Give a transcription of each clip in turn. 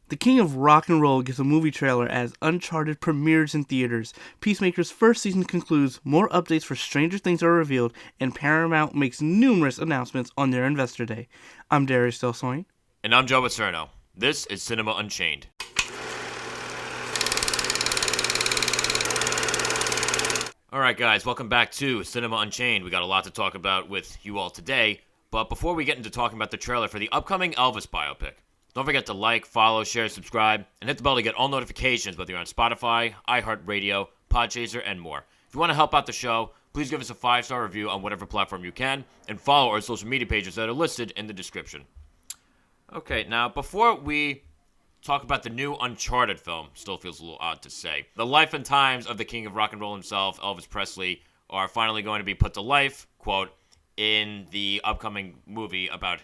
The King of Rock and Roll gets a movie trailer as Uncharted premieres in theaters. Peacemaker's first season concludes, more updates for Stranger Things are revealed, and Paramount makes numerous announcements on their Investor Day. I'm Darius Delsoin. And I'm Joe Acierno. This is Cinema Unchained. Alright guys, welcome back to Cinema Unchained. We got a lot to talk about with you all today, but before we get into talking about the trailer for the upcoming Elvis biopic, don't forget to like, follow, share, subscribe, and hit the bell to get all notifications whether you're on Spotify, iHeartRadio, Podchaser, and more. If you want to help out the show, please give us a 5-star review on whatever platform you can, and follow our social media pages that are listed in the description. Okay, now before we talk about the new Uncharted film, still feels a little odd to say, the life and times of the king of rock and roll himself, Elvis Presley, are finally going to be put to life, quote, in the upcoming movie about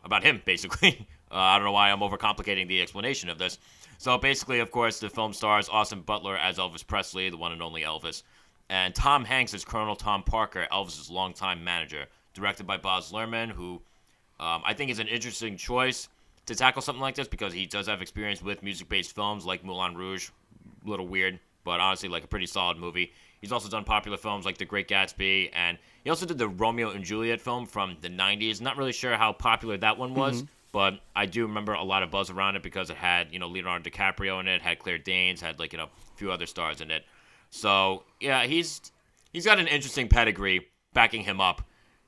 about him, basically. I don't know why I'm overcomplicating the explanation of this. So basically, of course, the film stars Austin Butler as Elvis Presley, the one and only Elvis, and Tom Hanks as Colonel Tom Parker, Elvis's longtime manager, directed by Baz Luhrmann, who I think is an interesting choice to tackle something like this because he does have experience with music-based films like Moulin Rouge. A little weird, but honestly, like a pretty solid movie. He's also done popular films like The Great Gatsby, and he also did the Romeo and Juliet film from the 90s. Not really sure how popular that one was, but I do remember a lot of buzz around it because it had, Leonardo DiCaprio in it, had Claire Danes, had, a few other stars in it. So, yeah, he's got an interesting pedigree backing him up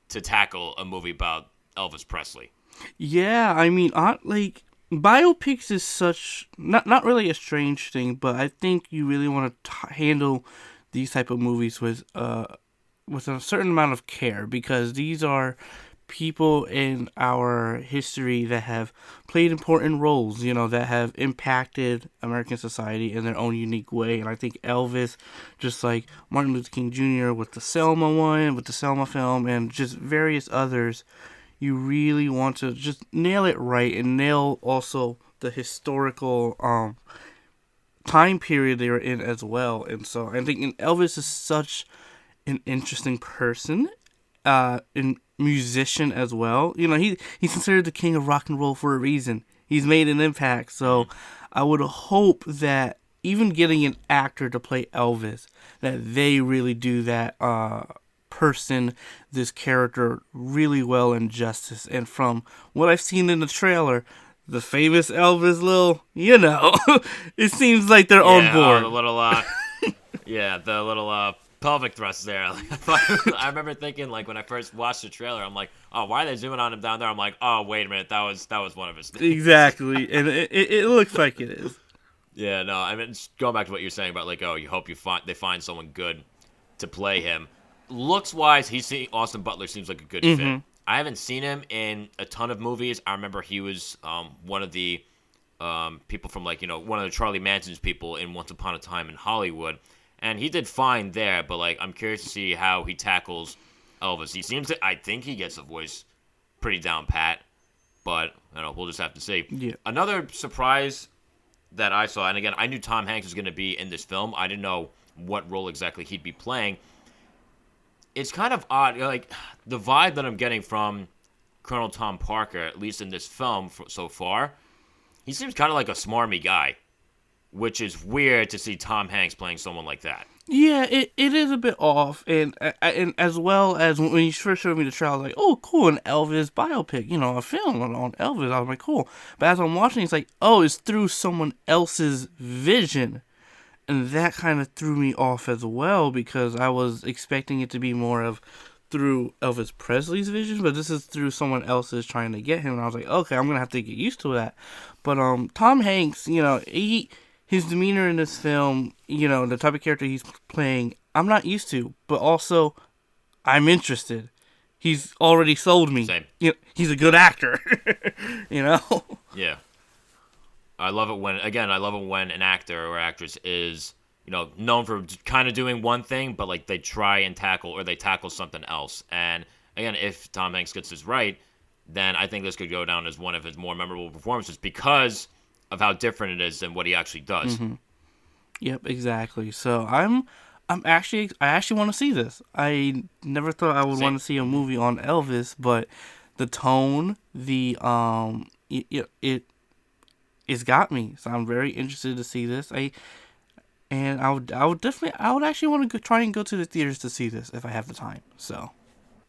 to tackle a movie about Elvis Presley. Yeah, I mean, biopics is such, not really a strange thing, but I think you really want to handle these type of movies with a certain amount of care, because these are people in our history that have played important roles, that have impacted American society in their own unique way. And I think Elvis, just like Martin Luther King Jr. with the Selma one, with the Selma film, and just various others, you really want to just nail it right and nail also the historical time period they were in as well. And so I think Elvis is such an interesting person, and musician as well. He's considered the king of rock and roll for a reason. He's made an impact. So I would hope that even getting an actor to play Elvis, that they really do that person, this character, really well in justice. And from what I've seen in the trailer, the famous Elvis it seems like they're on board. The little pelvic thrust there. I remember thinking, when I first watched the trailer, I'm like, oh, why are they zooming on him down there? I'm like, oh, wait a minute, that was one of his things. Exactly, and it looks like it is. Yeah, no, I mean, going back to what you're saying about, you hope they find someone good to play him. Looks-wise, Austin Butler seems like a good fit. I haven't seen him in a ton of movies. I remember he was one of the people from, one of the Charlie Manson's people in Once Upon a Time in Hollywood. And he did fine there, but, I'm curious to see how he tackles Elvis. I think he gets the voice pretty down pat, but, we'll just have to see. Yeah. Another surprise that I saw, and again, I knew Tom Hanks was going to be in this film. I didn't know what role exactly he'd be playing. It's kind of odd, the vibe that I'm getting from Colonel Tom Parker, at least in this film so far, he seems kind of like a smarmy guy, which is weird to see Tom Hanks playing someone like that. Yeah, it is a bit off, and as well as when you first showed me the trailer, I was like, oh, cool, an Elvis biopic, a film on Elvis. I was like, cool. But as I'm watching, it's like, oh, it's through someone else's vision. And that kind of threw me off as well, because I was expecting it to be more of through Elvis Presley's vision, but this is through someone else's trying to get him. And I was like, okay, I'm going to have to get used to that. But Tom Hanks, his demeanor in this film, the type of character he's playing, I'm not used to, but also I'm interested. He's already sold me. Same. He's a good actor, Yeah. I love it when an actor or actress is, known for kind of doing one thing, but they try and tackle something else. And again, if Tom Hanks gets this right, then I think this could go down as one of his more memorable performances because of how different it is than what he actually does. Mm-hmm. Yep, exactly. So I actually want to see this. I never thought I would want to see a movie on Elvis, but the tone, it's got me. So I'm very interested to see this. I would actually want to try and go to the theaters to see this if I have the time. So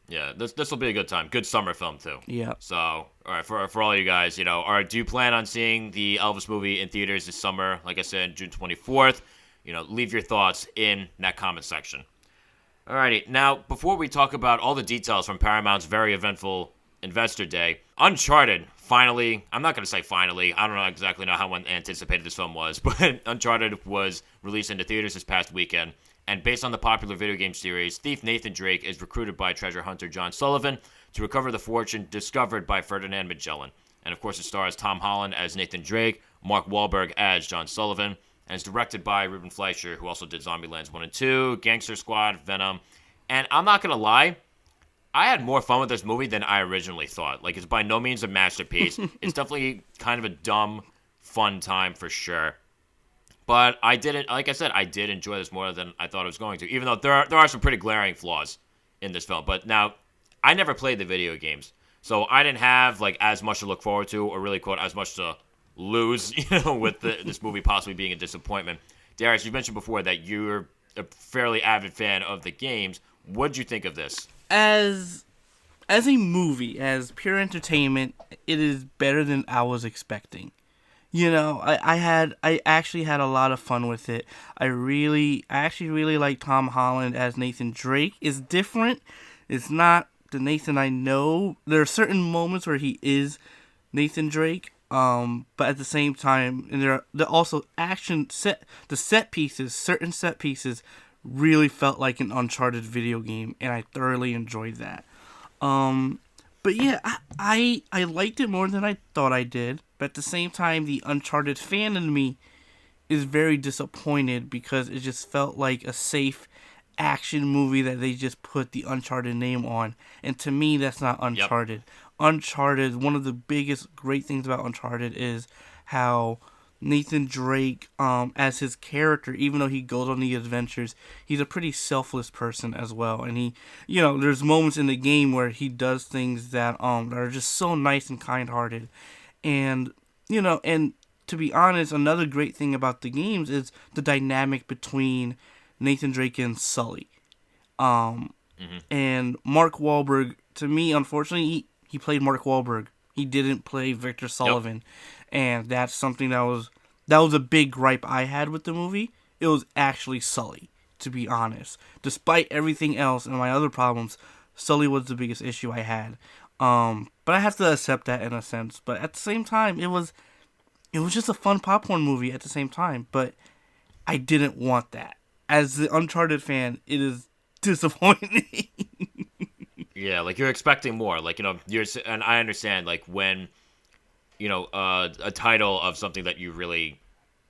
Yeah, this will be a good time. Good summer film too. yeah. So, all right, for all you guys, all right, do you plan on seeing the Elvis movie in theaters this summer? Like I said, June 24th. Leave your thoughts in that comment section. Alrighty, now before we talk about all the details from Paramount's very eventful Investor Day, Uncharted finally, I'm not going to say finally, I don't know exactly how anticipated this film was, but Uncharted was released into theaters this past weekend, and based on the popular video game series, thief Nathan Drake is recruited by treasure hunter John Sullivan to recover the fortune discovered by Ferdinand Magellan. And of course it stars Tom Holland as Nathan Drake, Mark Wahlberg as John Sullivan, and it's directed by Ruben Fleischer, who also did Zombieland 1 and 2, Gangster Squad, Venom. And I'm not going to lie, I had more fun with this movie than I originally thought. Like, it's by no means a masterpiece. It's definitely kind of a dumb, fun time for sure. But I did enjoy this more than I thought I was going to, even though there are some pretty glaring flaws in this film. But now, I never played the video games, so I didn't have, as much to look forward to, or really, quote, as much to lose, with this movie possibly being a disappointment. Darius, you mentioned before that you're a fairly avid fan of the games. What'd you think of this? As a movie, as pure entertainment, it is better than I was expecting. I actually had a lot of fun with it. I actually really like Tom Holland as Nathan Drake. It's different. It's not the Nathan I know. There are certain moments where he is Nathan Drake. But at the same time, and there are also certain set pieces really felt like an Uncharted video game, and I thoroughly enjoyed that. But yeah, I liked it more than I thought I did. But at the same time, the Uncharted fan in me is very disappointed because it just felt like a safe action movie that they just put the Uncharted name on. And to me, that's not Uncharted. Yep. Uncharted, one of the biggest great things about Uncharted is how Nathan Drake, as his character, even though he goes on the adventures, he's a pretty selfless person as well. And he, there's moments in the game where he does things that are just so nice and kind-hearted. And, and to be honest, another great thing about the games is the dynamic between Nathan Drake and Sully. And Mark Wahlberg, to me, unfortunately, he played Mark Wahlberg. He didn't play Victor Sullivan. Yep. And that's something that was a big gripe I had with the movie. It was actually Sully, to be honest. Despite everything else and my other problems, Sully was the biggest issue I had. But I have to accept that in a sense. But at the same time, it was just a fun popcorn movie at the same time. But I didn't want that. As the Uncharted fan, it is disappointing. Yeah, you're expecting more. And I understand, when, a title of something that you really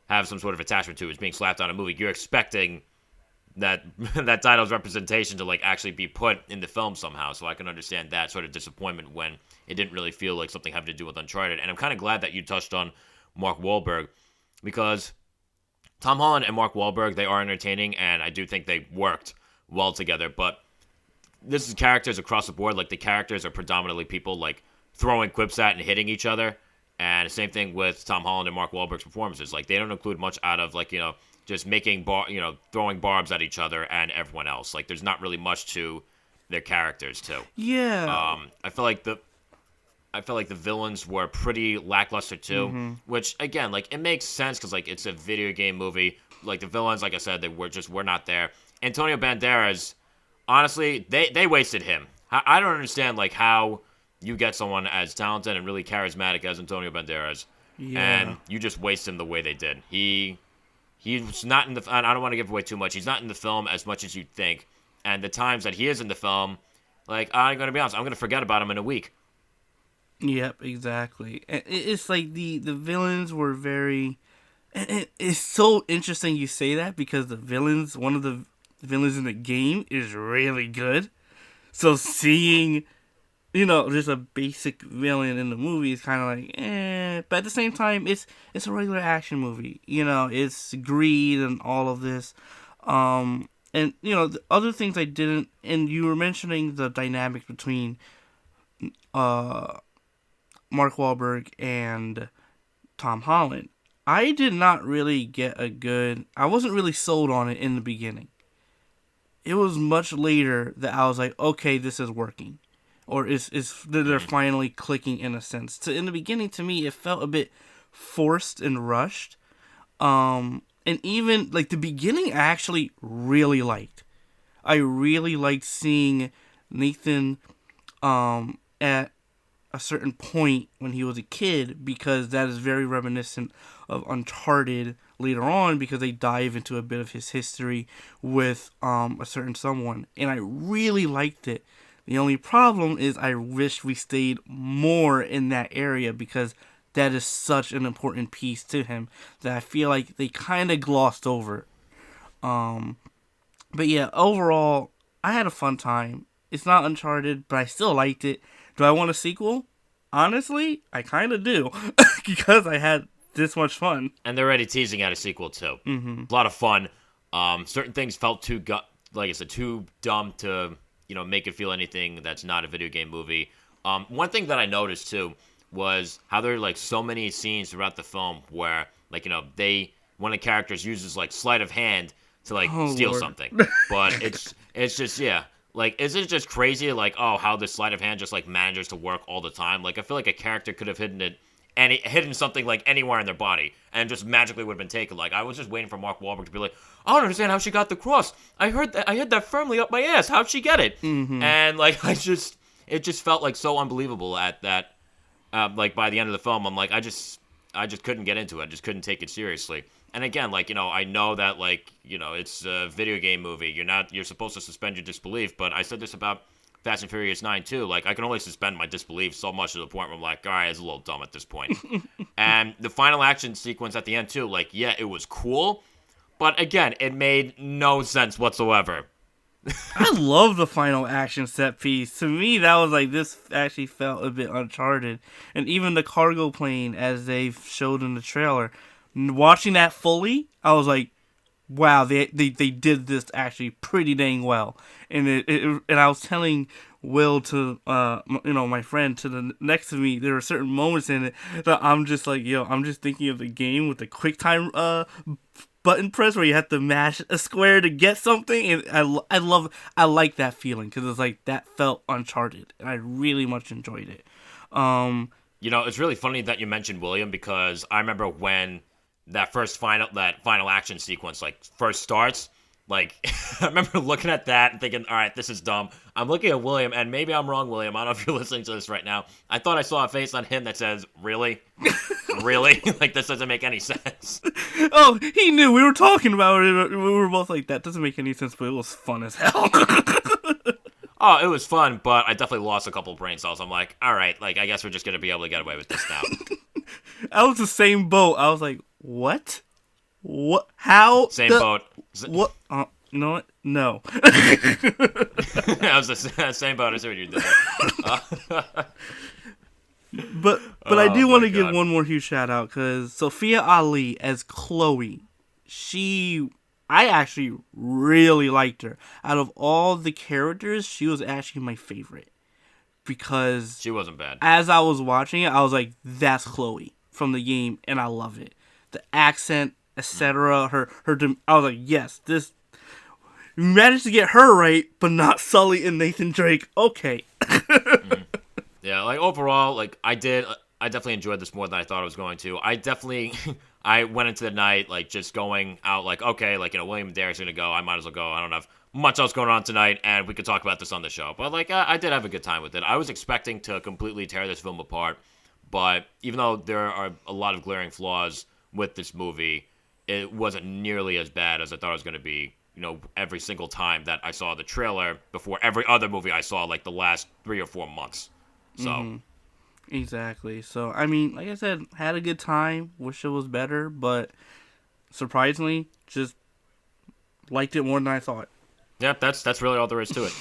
have some sort of attachment to is being slapped on a movie, you're expecting that title's representation to, actually be put in the film somehow. So I can understand that sort of disappointment when it didn't really feel like something having to do with Uncharted. And I'm kind of glad that you touched on Mark Wahlberg, because Tom Holland and Mark Wahlberg, they are entertaining, and I do think they worked well together, but this is characters across the board. The characters are predominantly people, throwing quips at and hitting each other. And the same thing with Tom Holland and Mark Wahlberg's performances. They don't include much out of, just making, throwing barbs at each other and everyone else. There's not really much to their characters, too. Yeah. I feel like the villains were pretty lackluster, too. Which, again, it makes sense because, it's a video game movie. The villains, like I said, we're not there. Antonio Banderas, honestly, they wasted him. I don't understand, how you get someone as talented and really charismatic as Antonio Banderas, and you just waste him the way they did. He's not in the... I don't want to give away too much. He's not in the film as much as you'd think. And the times that he is in the film, I'm going to be honest, I'm going to forget about him in a week. Yep, exactly. It's the villains were very... It's so interesting you say that, because one of the villains in the game is really good. So seeing, just a basic villain in the movie is kind of But at the same time, it's a regular action movie. It's greed and all of this. And, the other things I didn't... And you were mentioning the dynamic between Mark Wahlberg and Tom Holland. I did not really get I wasn't really sold on it in the beginning. It was much later that I was like, okay, this is working. Or they're finally clicking in a sense. In the beginning, to me, it felt a bit forced and rushed. And even, like, the beginning I actually really liked. I really liked seeing Nathan at a certain point when he was a kid, because that is very reminiscent of Uncharted later on, because they dive into a bit of his history with a certain someone, and I really liked it. The only problem is I wish we stayed more in that area, because that is such an important piece to him that I feel like they kind of glossed over. But yeah, overall, I had a fun time. It's not Uncharted, but I still liked it. Do I want a sequel? Honestly, I kind of do, because I had this much fun. And they're already teasing out a sequel too. Mm-hmm. A lot of fun. Certain things felt too dumb to make it feel anything that's not a video game movie. One thing that I noticed too was how there are like so many scenes throughout the film where one of the characters uses like sleight of hand to steal Lord. something, but it's just Like, is it just crazy, like, how this sleight of hand just, manages to work all the time? Like, I feel like a character could have hidden something, anywhere in their body, and just magically would have been taken. Like, I was just waiting for Mark Wahlberg to be like, I don't understand how she got the cross. I hid that firmly up my ass. How'd she get it? Mm-hmm. And, it just felt, so unbelievable at that, by the end of the film. I'm like, I just couldn't get into it. I just couldn't take it seriously. And again, I know that, it's a video game movie. You're supposed to suspend your disbelief, but I said this about Fast and Furious 9, too. I can only suspend my disbelief so much to the point where I'm like, all right, it's a little dumb at this point. And the final action sequence at the end, too, it was cool, but again, it made no sense whatsoever. I love the final action set piece. To me, that was this actually felt a bit Uncharted. And even the cargo plane, as they showed in the trailer, watching that fully, I was like, wow, they did this actually pretty dang well. And and I was telling Will to my friend to the next to me, there were certain moments in it that I'm just like, I'm just thinking of the game with the quick time button press where you have to mash a square to get something, and I like that feeling, because it's that felt Uncharted, and I really much enjoyed it. It's really funny that you mentioned William, because I remember when that final action sequence first starts, I remember looking at that and thinking, all right, this is dumb. I'm looking at William, and maybe I'm wrong, William. I don't know if you're listening to this right now. I thought I saw a face on him that says, really? Really? This doesn't make any sense. Oh, he knew. We were talking about it. We were both like, that doesn't make any sense, but it was fun as hell. Oh, it was fun, but I definitely lost a couple brain cells. I'm like, all right, I guess we're just going to be able to get away with this now. I was the same boat. I was like, what? What? How? Same boat. What? You know what? No. I was the same boat. I see what you did there. But I do want to give one more huge shout out, because Sophia Ali as Chloe, I actually really liked her. Out of all the characters, she was actually my favorite, because she wasn't bad. As I was watching it, I was like, that's Chloe from the game, and I love it. The accent, etc. I was like, yes, this. You managed to get her right, but not Sully and Nathan Drake. Okay. Mm-hmm. Yeah, overall, I definitely enjoyed this more than I thought I was going to. I went into the night, just going out, okay, William and Darius are going to go. I might as well go. I don't have much else going on tonight, and we could talk about this on the show. But, I did have a good time with it. I was expecting to completely tear this film apart, but even though there are a lot of glaring flaws with this movie, it wasn't nearly as bad as I thought it was going to be, every single time that I saw the trailer before every other movie I saw, the last 3 or 4 months. So. Mm-hmm. Exactly. So, I mean, like I said, had a good time. Wish it was better, but surprisingly, just liked it more than I thought. Yep, that's really all there is to it.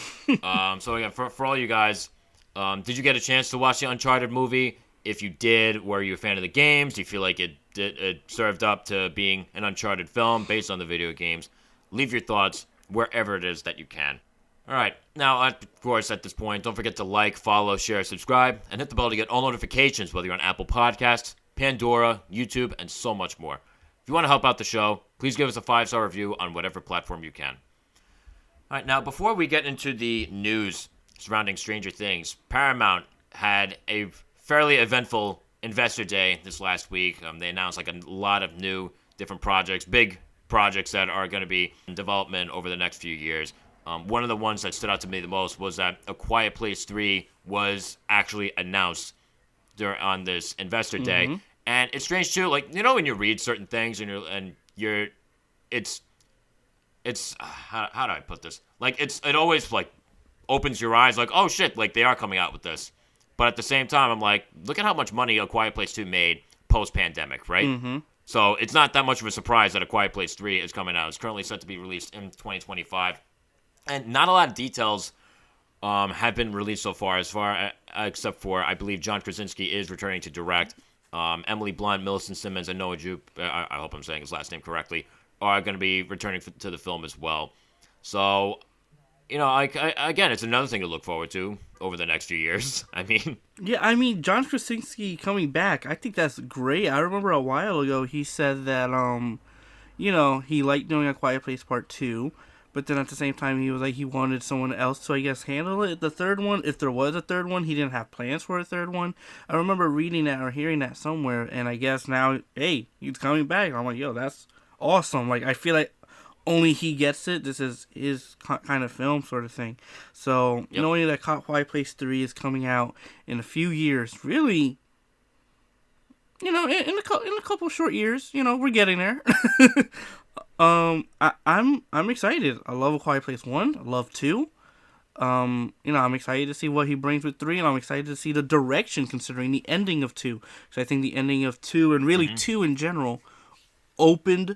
So again, for all you guys, did you get a chance to watch the Uncharted movie? If you did, were you a fan of the games? Do you feel like it served up to being an Uncharted film based on the video games? Leave your thoughts wherever it is that you can. All right. Now, of course, at this point, don't forget to follow, share, subscribe, and hit the bell to get all notifications, whether you're on Apple Podcasts, Pandora, YouTube, and so much more. If you want to help out the show, please give us a 5-star review on whatever platform you can. All right, now before we get into the news surrounding Stranger Things, Paramount had a fairly eventful investor day this last week. They announced like a lot of new different projects, big projects that are going to be in development over the next few years. One of the ones that stood out to me the most was that A Quiet Place 3 was actually announced on this investor day. And it's strange too, like, you know, when you read certain things and you're it's how do I put this? Like, it always like opens your eyes, like, oh shit, like they are coming out with this. But at the same time, I'm like, look at how much money A Quiet Place 2 made post-pandemic, right? So it's not that much of a surprise that A Quiet Place 3 is coming out. It's currently set to be released in 2025. And not a lot of details have been released so far, except for, I believe, John Krasinski is returning to direct. Emily Blunt, Millicent Simmons, and Noah Jupe, I hope I'm saying his last name correctly, are going to be returning to the film as well. So, you know, again, it's another thing to look forward to over the next few years. John Krasinski coming back, I think that's great. I remember a while ago he said that, he liked doing A Quiet Place Part 2, but then at the same time he was like he wanted someone else to, I guess, handle it. The third one, if there was a third one, he didn't have plans for a third one. I remember reading that or hearing that somewhere, and I guess now, hey, he's coming back. I'm like, yo, that's awesome. Like, I feel like only he gets it. This is his kind of film sort of thing. So, knowing that Quiet Place 3 is coming out in a few years, really, in a couple short years, we're getting there. I'm excited. I love A Quiet Place 1. I love 2. I'm excited to see what he brings with 3, and I'm excited to see the direction considering the ending of 2. So I think the ending of 2, and really 2 in general, opened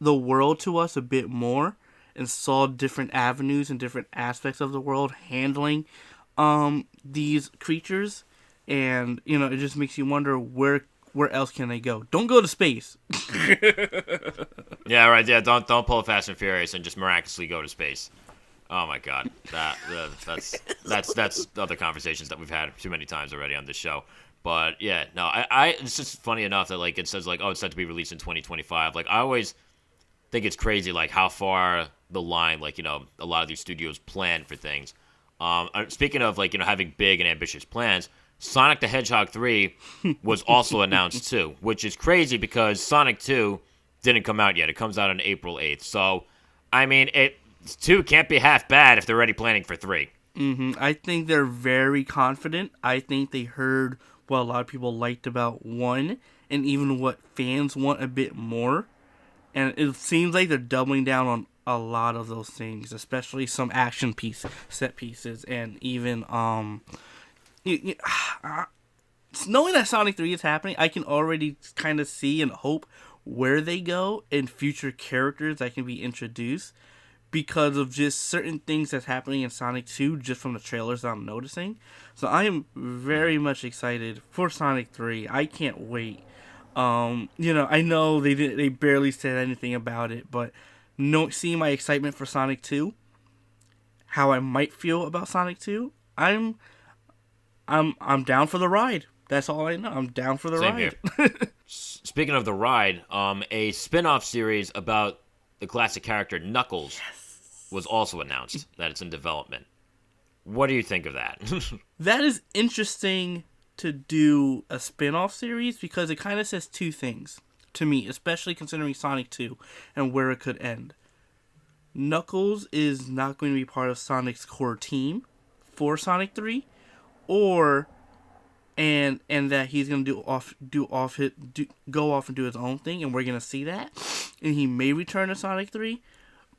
the world to us a bit more and saw different avenues and different aspects of the world handling these creatures, and it just makes you wonder where else can they go. Don't go to space. Yeah, right. Yeah, don't pull a Fast and Furious and just miraculously go to space. Oh my God, that's other conversations that we've had too many times already on this show. But yeah, no, it's just funny enough that like it says like, oh, it's set to be released in 2025. Like, I always think it's crazy like how far the line, like, a lot of these studios plan for things. Speaking of like, having big and ambitious plans, Sonic the Hedgehog 3 was also announced too, which is crazy because Sonic 2 didn't come out yet. It comes out on April 8th. So, I mean, 2 can't be half bad if they're already planning for 3. I think they're very confident. I think they heard what a lot of people liked about 1 and even what fans want a bit more. And it seems like they're doubling down on a lot of those things, especially some action set pieces, and even knowing that Sonic 3 is happening, I can already kind of see and hope where they go in future characters that can be introduced because of just certain things that's happening in Sonic 2 just from the trailers that I'm noticing. So I am very much excited for Sonic 3. I can't wait. I know they barely said anything about it, but seeing my excitement for Sonic 2, how I might feel about Sonic 2, I'm down for the ride. That's all I know. I'm down for the Same ride. Here. Speaking of the ride, a spin-off series about the classic character Knuckles was also announced that it's in development. What do you think of that? That is interesting to do a spin-off series because it kind of says two things to me, especially considering Sonic 2 and where it could end. Knuckles is not going to be part of Sonic's core team for Sonic 3, and that he's going to go off and do his own thing, and we're going to see that, and he may return to Sonic 3.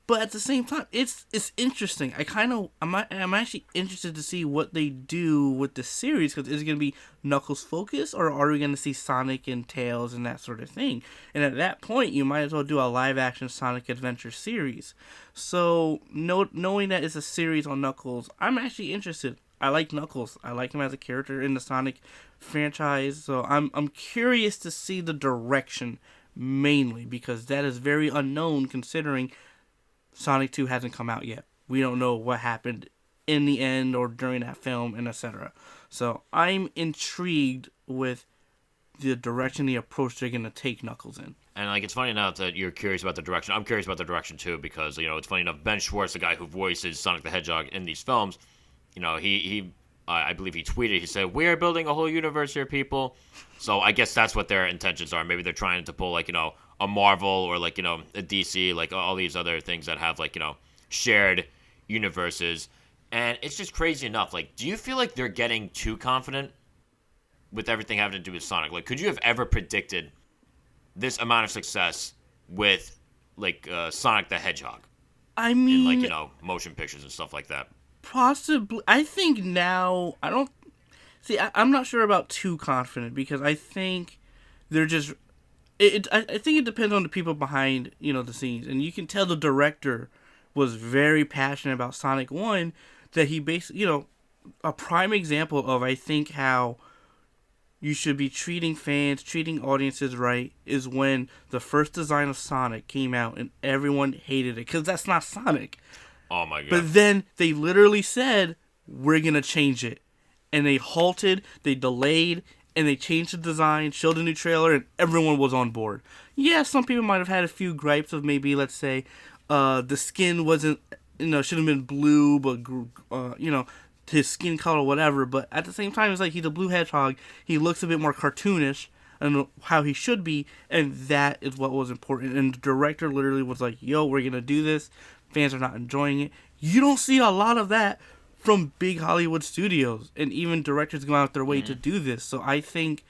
But at the same time, it's interesting. I'm actually interested to see what they do with the series, because is it going to be Knuckles focused, or are we going to see Sonic and Tails and that sort of thing? And at that point, you might as well do a live action Sonic Adventure series. So knowing that it's a series on Knuckles, I'm actually interested. I like Knuckles. I like him as a character in the Sonic franchise. So I'm curious to see the direction, mainly because that is very unknown considering Sonic 2 hasn't come out yet. We don't know what happened in the end or during that film and etc. So I'm intrigued with the direction, the approach they're gonna take Knuckles in. And like, it's funny enough that you're curious about the direction. I'm curious about the direction too, because it's funny enough. Ben Schwartz, the guy who voices Sonic the Hedgehog in these films, he I believe he tweeted. He said, "We are building a whole universe here, people." So I guess that's what their intentions are. Maybe they're trying to pull like a Marvel or like a DC, like all these other things that have like shared universes. And it's just crazy enough. Like, do you feel like they're getting too confident with everything having to do with Sonic? Like, could you have ever predicted this amount of success with like Sonic the Hedgehog? I mean, in like motion pictures and stuff like that. Possibly. I think now I don't see. I'm not sure about too confident because I think they're just. I think it depends on the people behind the scenes, and you can tell the director was very passionate about Sonic 1. That he basically a prime example of I think how you should be treating fans, treating audiences right is when the first design of Sonic came out and everyone hated it because that's not Sonic. Oh my god. But then they literally said, we're going to change it. And they halted, they delayed, and they changed the design, showed a new trailer, and everyone was on board. Yeah, some people might have had a few gripes of maybe, let's say, the skin wasn't, should have been blue, but, his skin color, whatever. But at the same time, it's like he's a blue hedgehog. He looks a bit more cartoonish and how he should be, and that is what was important. And the director literally was like, yo, we're going to do this. Fans are not enjoying it. You don't see a lot of that from big Hollywood studios, and even directors go out their way to do this. So I think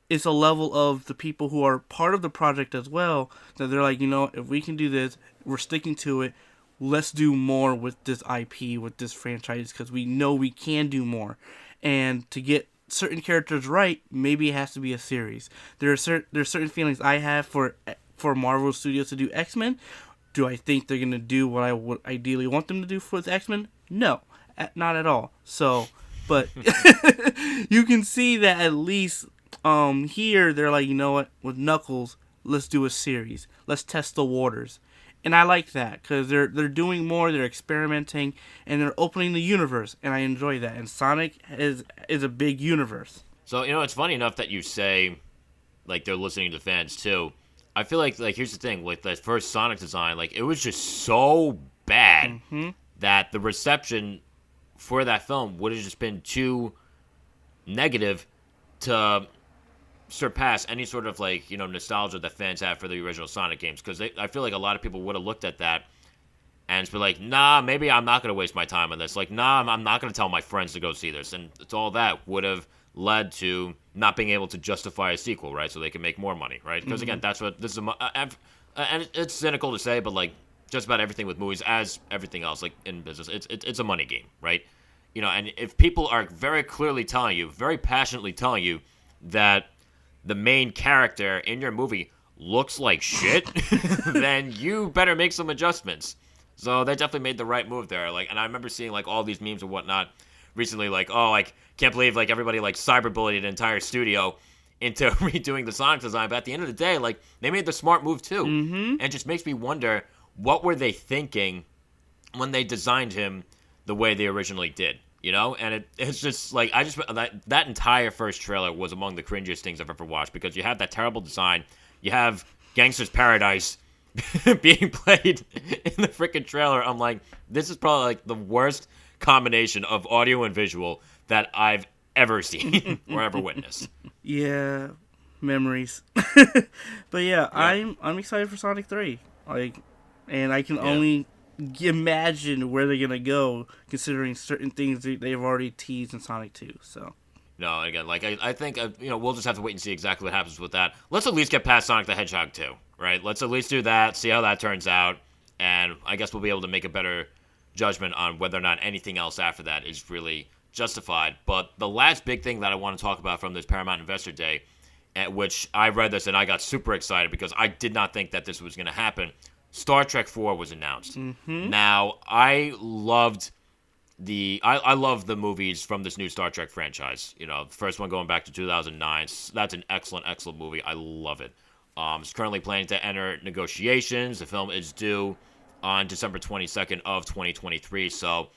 it's a level of the people who are part of the project as well, that they're like, if we can do this, we're sticking to it. Let's do more with this IP, with this franchise, because we know we can do more. And to get certain characters right, maybe it has to be a series. There's certain feelings I have for Marvel Studios to do X-Men. Do I think they're going to do what I would ideally want them to do for the X-Men? No, not at all. So, but you can see that at least here they're like, you know what, with Knuckles, let's do a series. Let's test the waters. And I like that because they're doing more, they're experimenting, and they're opening the universe, and I enjoy that. And Sonic is a big universe. So, it's funny enough that you say, like, they're listening to fans, too. I feel like here's the thing, like, that first Sonic design, like, it was just so bad that the reception for that film would have just been too negative to surpass any sort of, like, nostalgia that fans have for the original Sonic games. Because I feel like a lot of people would have looked at that and it's been like, nah, maybe I'm not going to waste my time on this. Like, nah, I'm not going to tell my friends to go see this. And it's all that would have led to not being able to justify a sequel, right? So they can make more money, right? Because, again, that's what this is. And it's cynical to say, but, like, just about everything with movies, as everything else, like, in business, it's a money game, right? And if people are very clearly telling you, very passionately telling you that the main character in your movie looks like shit, then you better make some adjustments. So they definitely made the right move there. Like, and I remember seeing like all these memes and whatnot recently, like, oh, like, can't believe like everybody like cyberbullied an entire studio into redoing the Sonic design. But at the end of the day, like, they made the smart move too. And it just makes me wonder, what were they thinking when they designed him the way they originally did? And it's just like, that entire first trailer was among the cringiest things I've ever watched, because you have that terrible design, you have Gangster's Paradise being played in the freaking trailer. I'm like, this is probably like the worst combination of audio and visual that I've ever seen or ever witnessed. Yeah, memories. But yeah, I'm excited for Sonic 3. Like, and I can only imagine where they're gonna go, considering certain things they've already teased in Sonic 2. So. No, again, like, I think, we'll just have to wait and see exactly what happens with that. Let's at least get past Sonic the Hedgehog 2, right? Let's at least do that, see how that turns out, and I guess we'll be able to make a better judgment on whether or not anything else after that is really justified. But the last big thing that I want to talk about from this Paramount Investor Day, at which I read this and I got super excited because I did not think that this was going to happen, Star Trek 4 was announced. Now, I love the movies from this new Star Trek franchise. The first one going back to 2009. That's an excellent, excellent movie. I love it. It's currently planning to enter negotiations. The film is due on December 22nd of 2023. So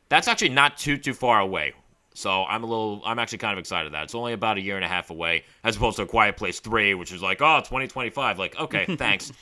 that's actually not too far away. So I'm actually kind of excited that it's only about a year and a half away, as opposed to A Quiet Place 3, which is like, oh, 2025. Like, okay, thanks.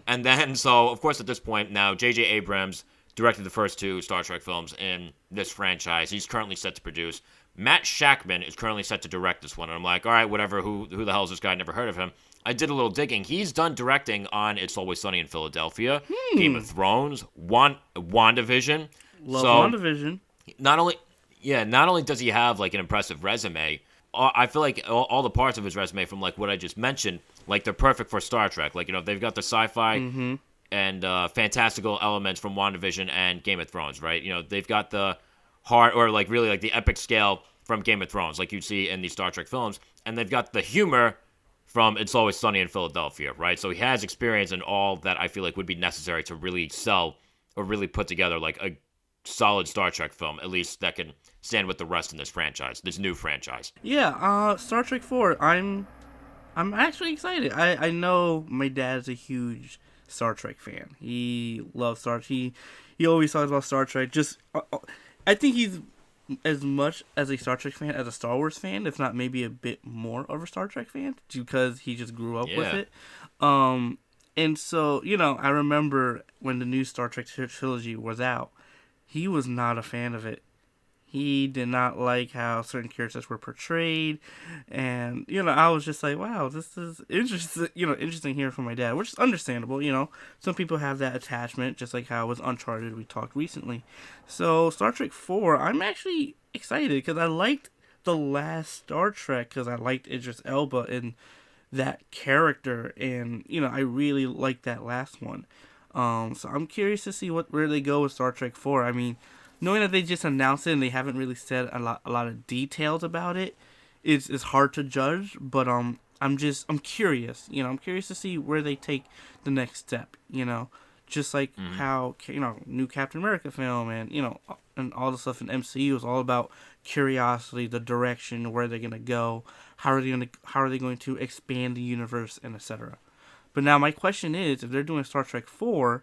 And then, so, of course, at this point, now, J.J. Abrams directed the first 2 Star Trek films in this franchise. He's currently set to produce. Matt Shackman is currently set to direct this one. And I'm like, all right, whatever, who the hell is this guy? Never heard of him. I did a little digging. He's done directing on It's Always Sunny in Philadelphia, Game of Thrones, WandaVision. Love WandaVision. Not only does he have, like, an impressive resume, I feel like all the parts of his resume from, like, what I just mentioned, like, they're perfect for Star Trek. Like, they've got the sci-fi and fantastical elements from WandaVision and Game of Thrones, right? They've got the hard, or, like, really, like, the epic scale from Game of Thrones, like you'd see in these Star Trek films. And they've got the humor from It's Always Sunny in Philadelphia, right? So he has experience in all that I feel like would be necessary to really sell or really put together, like, a solid Star Trek film, at least that can stand with the rest in this franchise, this new franchise. Yeah, Star Trek 4. I'm actually excited. I know my dad's a huge Star Trek fan. He loves Star Trek. He always talks about Star Trek. I think he's as much as a Star Trek fan as a Star Wars fan, if not maybe a bit more of a Star Trek fan, because he just grew up with it. And so, I remember when the new Star Trek trilogy was out, he was not a fan of it. He did not like how certain characters were portrayed, and I was just like, wow, this is interesting. Interesting hearing from my dad, which is understandable. Some people have that attachment, just like how it was Uncharted we talked recently. So Star Trek 4, I'm actually excited because I liked the last Star Trek because I liked Idris Elba and that character, and I really liked that last one. So I'm curious to see where they go with Star Trek 4. I mean, knowing that they just announced it and they haven't really said a lot of details about it, it's hard to judge. But I'm curious. I'm curious to see where they take the next step. Just like how new Captain America film and all the stuff in MCU is all about curiosity, the direction, where they're gonna go, how are they going to expand the universe, and etc. But now my question is, if they're doing Star Trek 4,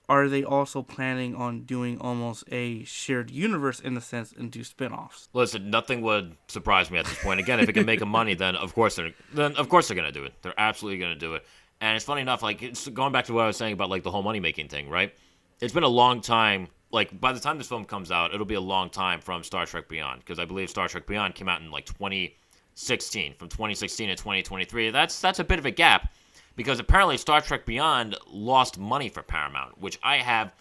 are they also planning on doing almost a shared universe in a sense and do spin-offs? Listen, nothing would surprise me at this point. Again, if it can make them money, then of course they're going to do it. They're absolutely going to do it. And it's funny enough, like, it's going back to what I was saying about, like, the whole money-making thing, right? It's been a long time. Like, by the time this film comes out, it'll be a long time from Star Trek Beyond, because I believe Star Trek Beyond came out in, like, 2016. From 2016 to 2023, that's a bit of a gap. Because apparently Star Trek Beyond lost money for Paramount, which I have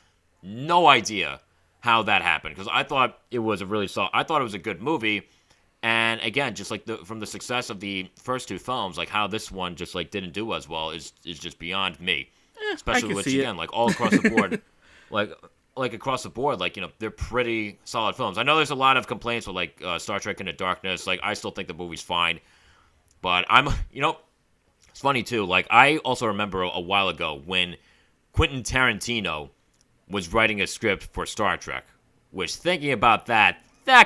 no idea how that happened. Because I thought it was I thought it was a good movie, and again, just like from the success of the first 2 films, like how this one just like didn't do as well is just beyond me. Especially which again, like all across the board, like across the board, like they're pretty solid films. I know there's a lot of complaints with like Star Trek Into Darkness. Like I still think the movie's fine, but it's funny, too. Like, I also remember a while ago when Quentin Tarantino was writing a script for Star Trek, which, thinking about that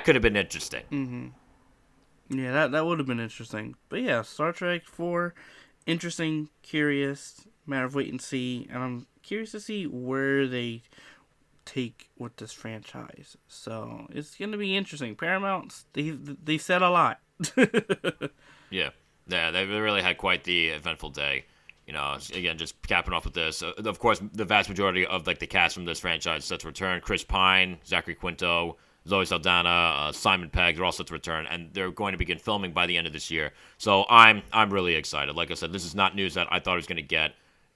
could have been interesting. Mm-hmm. Yeah, that would have been interesting. But yeah, Star Trek 4, interesting, curious, matter of wait and see. And I'm curious to see where they take with this franchise. So, it's going to be interesting. Paramount, they said a lot. Yeah. Yeah, they really had quite the eventful day. Again, just capping off with this. Of course, the vast majority of like the cast from this franchise is set to return. Chris Pine, Zachary Quinto, Zoe Saldana, Simon Pegg, they're all set to return, and they're going to begin filming by the end of this year. So I'm really excited. Like I said, this is not news that I thought I was going to get,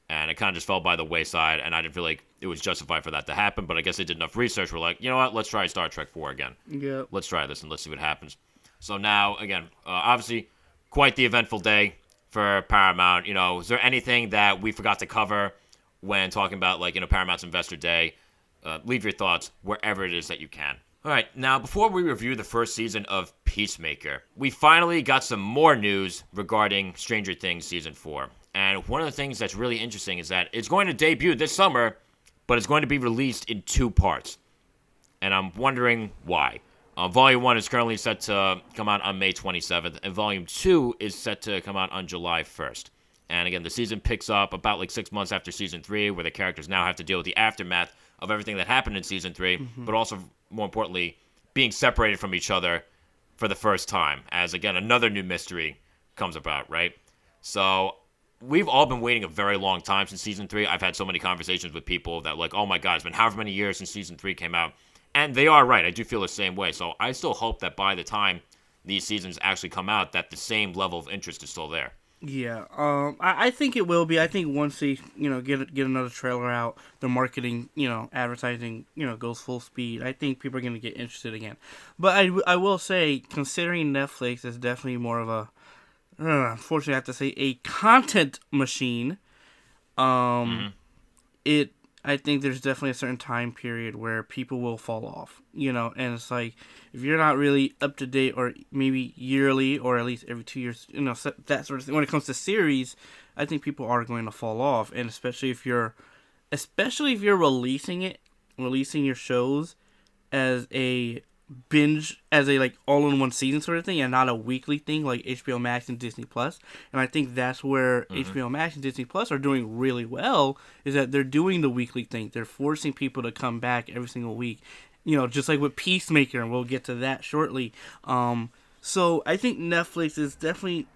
and it kind of just fell by the wayside, and I didn't feel like it was justified for that to happen, but I guess they did enough research. We're like, you know what, let's try Star Trek 4 again. Yeah. Let's try this, and let's see what happens. So now, again, obviously, quite the eventful day for Paramount. Is there anything that we forgot to cover when talking about, like, Paramount's Investor Day? Leave your thoughts wherever it is that you can. All right, now, before we review the first season of Peacemaker, we finally got some more news regarding Stranger Things Season 4. And one of the things that's really interesting is that it's going to debut this summer, but it's going to be released in 2 parts. And I'm wondering why. Volume 1 is currently set to come out on May 27th, and Volume 2 is set to come out on July 1st. And again, the season picks up about like 6 months after Season 3, where the characters now have to deal with the aftermath of everything that happened in Season 3, but also, more importantly, being separated from each other for the first time, as again another new mystery comes about, right? So we've all been waiting a very long time since season 3. I've had so many conversations with people that like, oh my god, it's been however many years since season 3 came out, and they are right. I do feel the same way. So I still hope that by the time these seasons actually come out, that the same level of interest is still there. Yeah, I think it will be. I think once they, get another trailer out, the marketing, advertising, goes full speed. I think people are gonna get interested again. But I will say, considering Netflix is definitely more of a, unfortunately, I have to say, a content machine. Mm-hmm. It I think there's definitely a certain time period where people will fall off, and it's like if you're not really up to date or maybe yearly or at least every 2 years, that sort of thing. When it comes to series, I think people are going to fall off, and especially if you're releasing your shows as a as a like all in one season sort of thing and not a weekly thing like HBO Max and Disney Plus. And I think that's where HBO Max and Disney Plus are doing really well, is that they're doing the weekly thing. They're forcing people to come back every single week. Just like with Peacemaker, and we'll get to that shortly. So I think Netflix is definitely,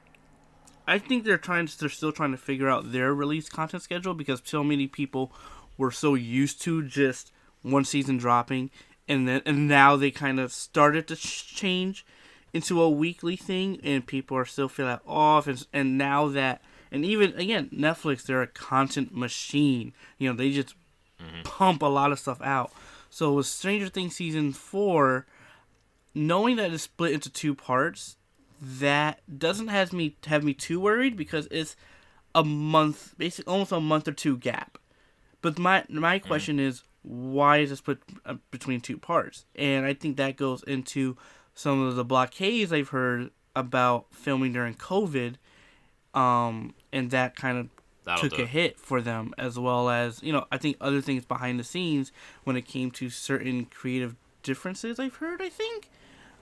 I think they're still trying to figure out their release content schedule, because so many people were so used to just one season dropping, and now they kind of started to change into a weekly thing, and people are still feeling off, and now that, and even again, Netflix, they're a content machine. They just pump a lot of stuff out. So with Stranger Things season 4, knowing that it's split into 2 parts, that doesn't have me too worried, because it's a month, basically almost a month or 2 gap. But my question is, why is it split between 2 parts? And I think that goes into some of the blockades I've heard about filming during COVID, and that kind of took a hit for them, as well as, I think other things behind the scenes when it came to certain creative differences I've heard, I think.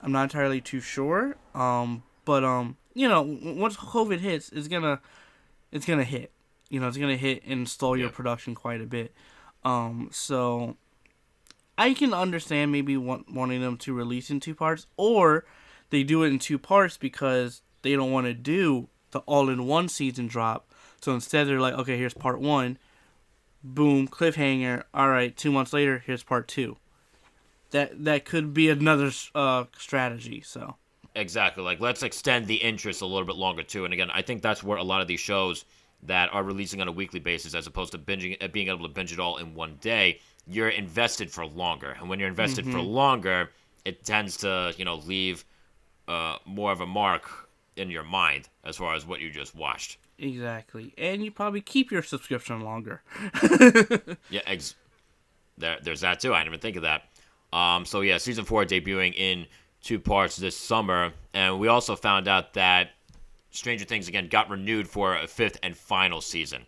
I'm not entirely too sure. But once COVID hits, it's gonna hit. It's gonna hit and stall your production quite a bit. So I can understand maybe wanting them to release in 2 parts, or they do it in 2 parts because they don't want to do the all-in-one season drop. So instead they're like, okay, here's part 1, boom, cliffhanger. All right, 2 months later, here's part 2. That could be another strategy. So exactly, like let's extend the interest a little bit longer too. And again, I think that's where a lot of these shows that are releasing on a weekly basis, as opposed to being able to binge it all in one day, you're invested for longer. And when you're invested for longer, it tends to, leave more of a mark in your mind as far as what you just watched. Exactly. And you probably keep your subscription longer. Yeah, there's that too. I didn't even think of that. So yeah, season 4 debuting in 2 parts this summer. And we also found out that Stranger Things, again, got renewed for a 5th and final season.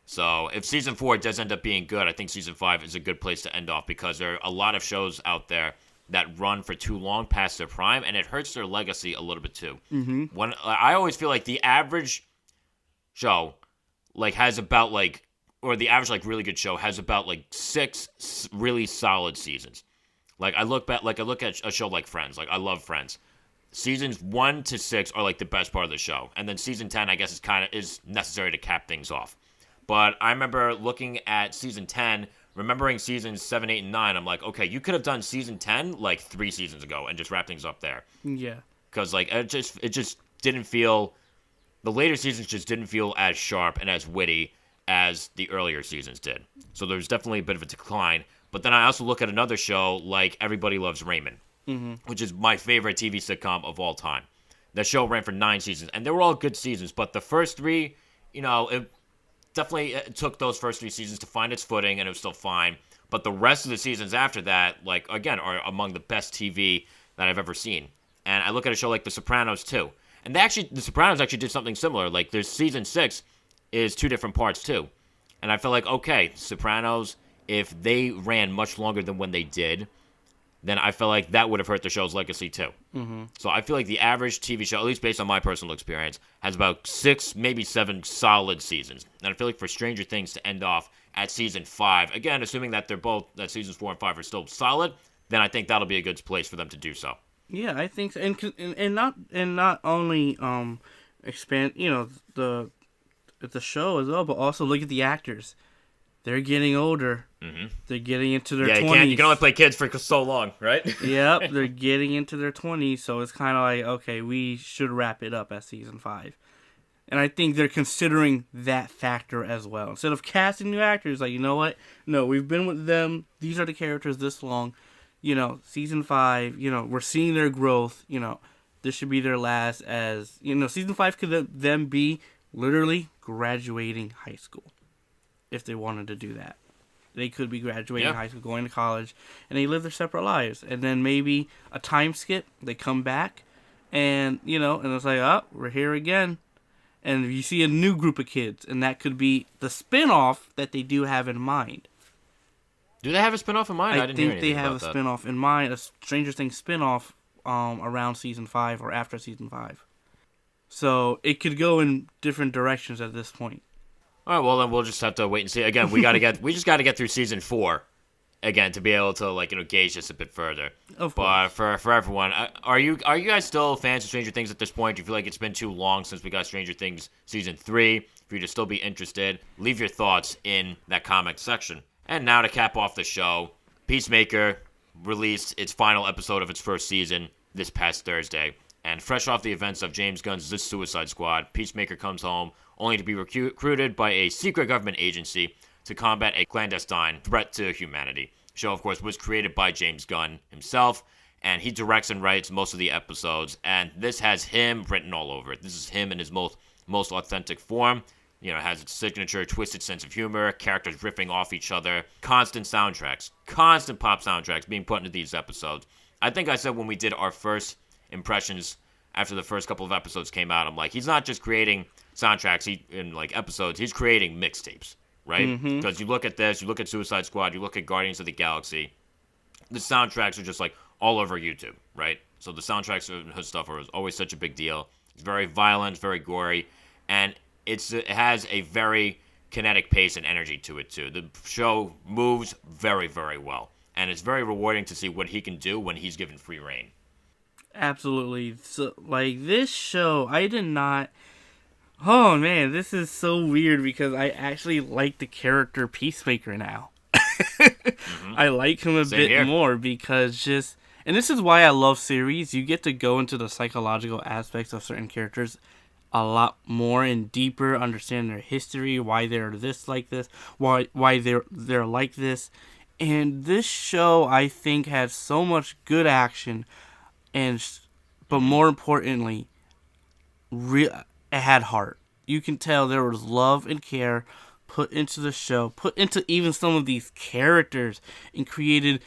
So if season 4 does end up being good, I think season 5 is a good place to end off, because there are a lot of shows out there that run for too long past their prime, and it hurts their legacy a little bit too. When I always feel like the average show has about or the average really good show has about 6 really solid seasons. I look at a show like Friends. I love Friends. Seasons 1 to 6 are the best part of the show, and then season 10, I guess, is necessary to cap things off. But I remember looking at season 10, remembering seasons 7, 8, and 9. I'm like, okay, you could have done season 10 3 seasons ago and just wrapped things up there. Yeah, because it just didn't feel, the later seasons just didn't feel as sharp and as witty as the earlier seasons did. So there's definitely a bit of a decline. But then I also look at another show like Everybody Loves Raymond, which is my favorite TV sitcom of all time. The show ran for 9 seasons, and they were all good seasons. But the first 3, it definitely took those first 3 seasons to find its footing, and it was still fine. But the rest of the seasons after that, again, are among the best TV that I've ever seen. And I look at a show like The Sopranos, too. And The Sopranos actually did something similar. Their season 6 is 2 different parts, too. And I feel okay, Sopranos, if they ran much longer than when they did, then I feel like that would have hurt the show's legacy too. So I feel like the average TV show, at least based on my personal experience, has about 6, maybe 7 solid seasons. And I feel like for Stranger Things to end off at season 5, again, assuming that that seasons 4 and 5 are still solid, then I think that'll be a good place for them to do so. Yeah, I think so. And not only expand, the show as well, but also look at the actors. They're getting older. Mm-hmm. They're getting into their Yeah, 20s. you can only play kids for so long, right? Yep, they're getting into their 20s, so it's kind of like, okay, we should wrap it up at season 5. And I think they're considering that factor as well. Instead of casting new actors, like, you know what? No, we've been with them. These are the characters this long. Season 5, we're seeing their growth. This should be their last as, season 5 could then be literally graduating high school if they wanted to do that. They could be graduating high school, going to college, and they live their separate lives. And then maybe a time skip, they come back, and it's like, oh, we're here again. And you see a new group of kids, and that could be the spin-off that they do have in mind. Do they have a spin-off in mind? I didn't hear anything think they have about a spin-off in mind, a Stranger Things spin-off around season 5 or after season 5. So it could go in different directions at this point. All right, well then we'll just have to wait and see. Again, we just got to get through season 4 again to be able to gauge this a bit further. Of course. But for everyone, are you guys still fans of Stranger Things at this point? Do you feel like it's been too long since we got Stranger Things season 3 for you to still be interested? Leave your thoughts in that comment section. And now to cap off the show, Peacemaker released its final episode of its first season this past Thursday. And fresh off the events of James Gunn's The Suicide Squad, Peacemaker comes home only to be recruited by a secret government agency to combat a clandestine threat to humanity. The show, of course, was created by James Gunn himself, and he directs and writes most of the episodes, and this has him written all over it. This is him in his most authentic form. It has its signature twisted sense of humor, characters riffing off each other, constant pop soundtracks being put into these episodes. I think I said when we did our first impressions after the first couple of episodes came out, I'm like, he's not just creating soundtracks in episodes, he's creating mixtapes, right? Because you look at this, you look at Suicide Squad, you look at Guardians of the Galaxy, the soundtracks are just all over YouTube, right? So the soundtracks of his stuff are always such a big deal. It's very violent, very gory, and it has a very kinetic pace and energy to it too. The show moves very, very well, and it's very rewarding to see what he can do when he's given free reign. Absolutely. So, this show, I did not... Oh, man, this is so weird because I actually like the character Peacemaker now. I like him a bit more because and this is why I love series. You get to go into the psychological aspects of certain characters a lot more and deeper, understand their history, why they're like this, why they're like this. And this show, I think, has so much good action, but more importantly, it had heart. You can tell there was love and care put into the show, put into even some of these characters, and created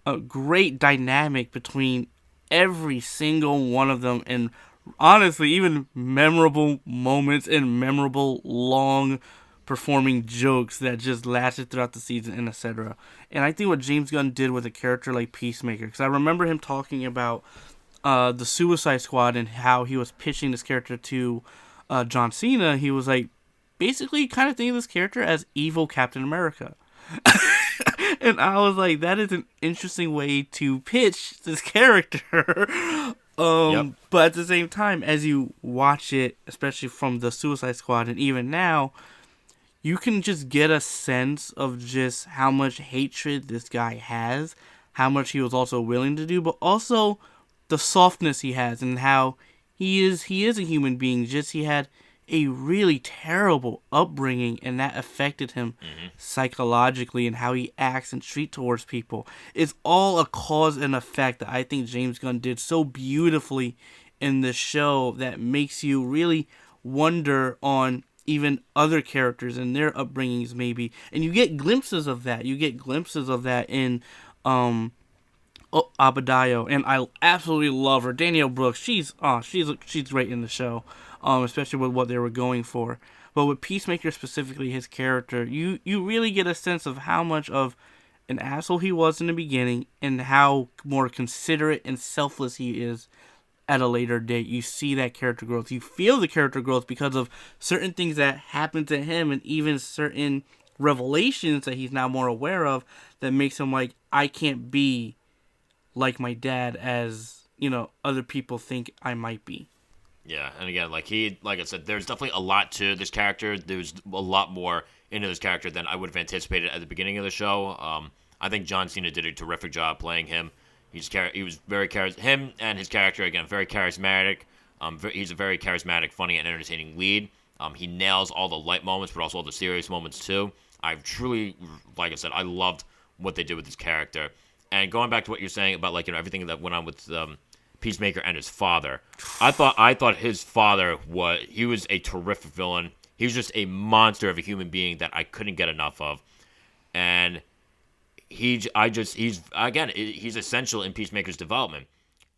a great dynamic between every single one of them, and honestly, even memorable moments and memorable long performing jokes that just lasted throughout the season and etc. And I think what James Gunn did with a character like Peacemaker, because I remember him talking about the Suicide Squad and how he was pitching this character to John Cena. He was basically kind of thinking of this character as evil Captain America. And I was like, that is an interesting way to pitch this character. But at the same time, as you watch it, especially from the Suicide Squad and even now, you can just get a sense of just how much hatred this guy has, how much he was also willing to do, but also the softness he has and how he is a human being. Just he had a really terrible upbringing, and that affected him psychologically and how he acts and treats towards people. It's all a cause and effect that I think James Gunn did so beautifully in this show that makes you really wonder on even other characters and their upbringings maybe. And you get glimpses of that. You get glimpses of that in Abadayo, and I absolutely love her. Danielle Brooks, she's great in the show, especially with what they were going for. But with Peacemaker specifically, his character, you really get a sense of how much of an asshole he was in the beginning and how more considerate and selfless he is at a later date. You see that character growth. You feel the character growth because of certain things that happen to him and even certain revelations that he's now more aware of that makes him like, I can't be like my dad as, other people think I might be. Yeah, and again, like I said, there's definitely a lot to this character. There's a lot more into this character than I would have anticipated at the beginning of the show. I think John Cena did a terrific job playing him. He was very him and his character again very charismatic. He's a very charismatic, funny, and entertaining lead. He nails all the light moments, but also all the serious moments too. I truly, like I said, I loved what they did with his character. And going back to what you're saying about everything that went on with Peacemaker and his father, I thought his father was a terrific villain. He was just a monster of a human being that I couldn't get enough of, and he's essential in Peacemaker's development.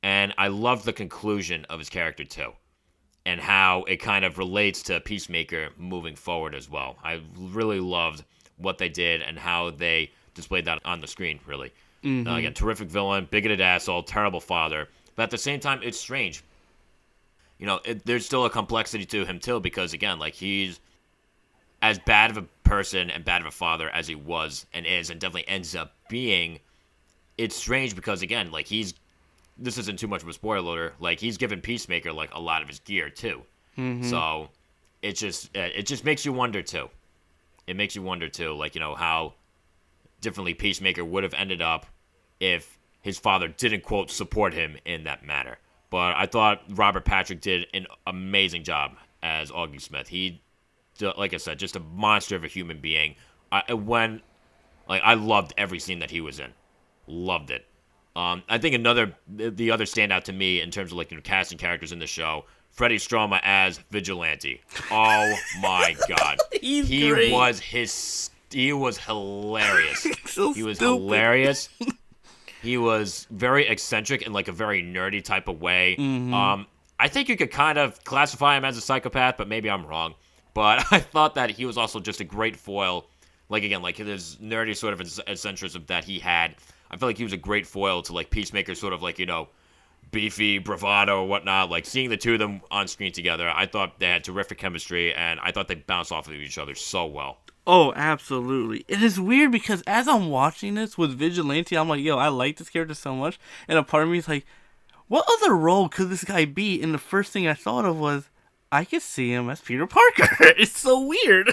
And I love the conclusion of his character too, and how it kind of relates to Peacemaker moving forward as well. I really loved what they did and how they displayed that on the screen, really. Mm-hmm. Again, terrific villain, bigoted asshole, terrible father. But at the same time, it's strange. There's still a complexity to him, too, because, again, he's as bad of a person and bad of a father as he was and is and definitely ends up being. It's strange because, again, this isn't too much of a spoiler, he's given Peacemaker, a lot of his gear, too. Mm-hmm. So it just makes you wonder, too. It makes you wonder, too, how differently Peacemaker would have ended up if his father didn't, quote, support him in that matter. But I thought Robert Patrick did an amazing job as Augie Smith. He, like I said, just a monster of a human being. I loved every scene that he was in. Loved it. I think the other standout to me in terms of casting characters in the show, Freddie Stroma as Vigilante. Oh my God. He great. He was hilarious. He was stupid. hilarious. He was very eccentric in a very nerdy type of way. Mm-hmm. I think you could kind of classify him as a psychopath, but maybe I'm wrong. But I thought that he was also just a great foil. His nerdy sort of eccentricism that he had. I feel like he was a great foil to Peacemaker, sort of beefy bravado or whatnot. Seeing the two of them on screen together, I thought they had terrific chemistry, and I thought they bounced off of each other so well. Oh, absolutely. It is weird because as I'm watching this with Vigilante, I'm like, yo, I like this character so much. And a part of me is like, what other role could this guy be? And the first thing I thought of was, I could see him as Peter Parker. It's so weird.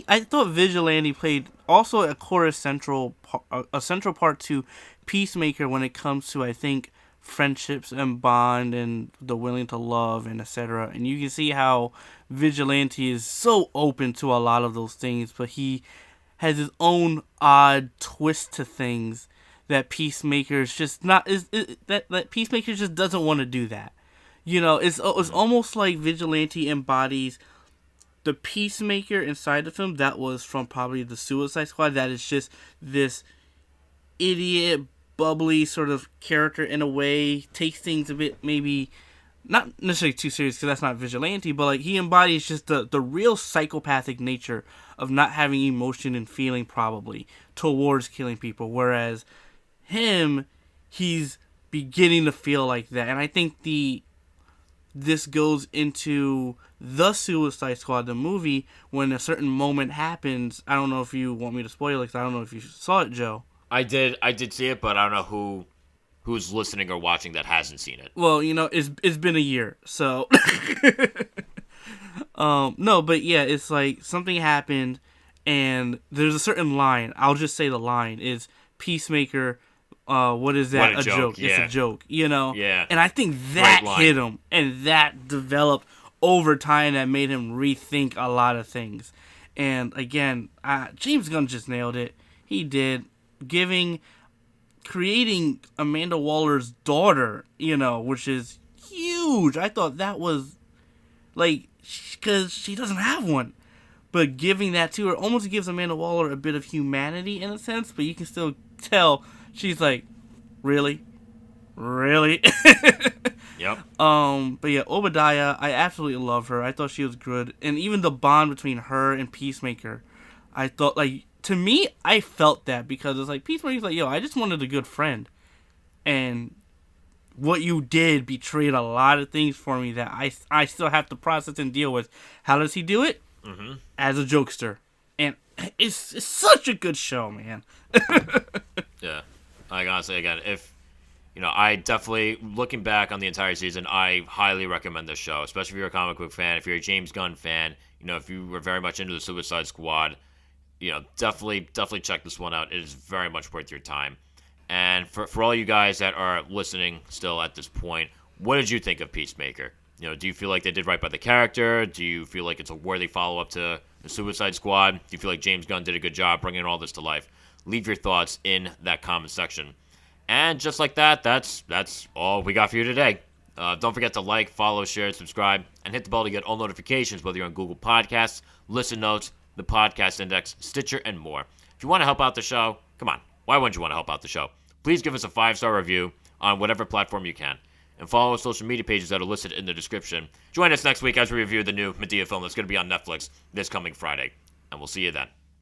I thought Vigilante played also a central part to Peacemaker when it comes to, I think, friendships and bond and the willing to love and etc. And you can see how Vigilante is so open to a lot of those things, but he has his own odd twist to things that Peacemaker is just not that Peacemaker just doesn't want to do that. It's almost like Vigilante embodies the Peacemaker inside the film that was from probably the Suicide Squad, that is just this idiot, bubbly sort of character in a way, takes things a bit maybe not necessarily too serious because that's not Vigilante, but he embodies just the real psychopathic nature of not having emotion and feeling probably towards killing people, whereas he's beginning to feel like that. And I think this goes into the Suicide Squad, the movie, when a certain moment happens. I don't know if you want me to spoil it, because I don't know if you saw it, Joe. I did see it, but I don't know who's listening or watching that hasn't seen it. Well, it's been a year, so no, but yeah, it's something happened, and there's a certain line. I'll just say the line is Peacemaker. What is that? What a joke. Yeah. It's a joke, Yeah. And I think that hit him, and that developed over time. That made him rethink a lot of things. And again, James Gunn just nailed it. He did, creating Amanda Waller's daughter, which is huge. I thought that was because she doesn't have one. But giving that to her almost gives Amanda Waller a bit of humanity in a sense, but you can still tell she's like, really? Yep. But yeah, Obadiah, I absolutely love her. I thought she was good. And even the bond between her and Peacemaker, I thought, to me, I felt that because it's Peacemaker's yo, I just wanted a good friend. And what you did betrayed a lot of things for me that I still have to process and deal with. How does he do it? Mm-hmm. As a jokester. And it's such a good show, man. Yeah. Honestly, again, if I definitely, looking back on the entire season, I highly recommend this show, especially if you're a comic book fan, if you're a James Gunn fan, if you were very much into the Suicide Squad, definitely check this one out. It is very much worth your time. And for all you guys that are listening still at this point, what did you think of Peacemaker? Do you feel like they did right by the character? Do you feel like it's a worthy follow-up to the Suicide Squad? Do you feel like James Gunn did a good job bringing all this to life? Leave your thoughts in that comment section. And just like that, that's all we got for you today. Don't forget to like, follow, share, subscribe, and hit the bell to get all notifications, whether you're on Google Podcasts, Listen Notes, the Podcast Index, Stitcher, and more. If you want to help out the show, come on. Why wouldn't you want to help out the show? Please give us a 5-star review on whatever platform you can. And follow our social media pages that are listed in the description. Join us next week as we review the new Medea film that's going to be on Netflix this coming Friday. And we'll see you then.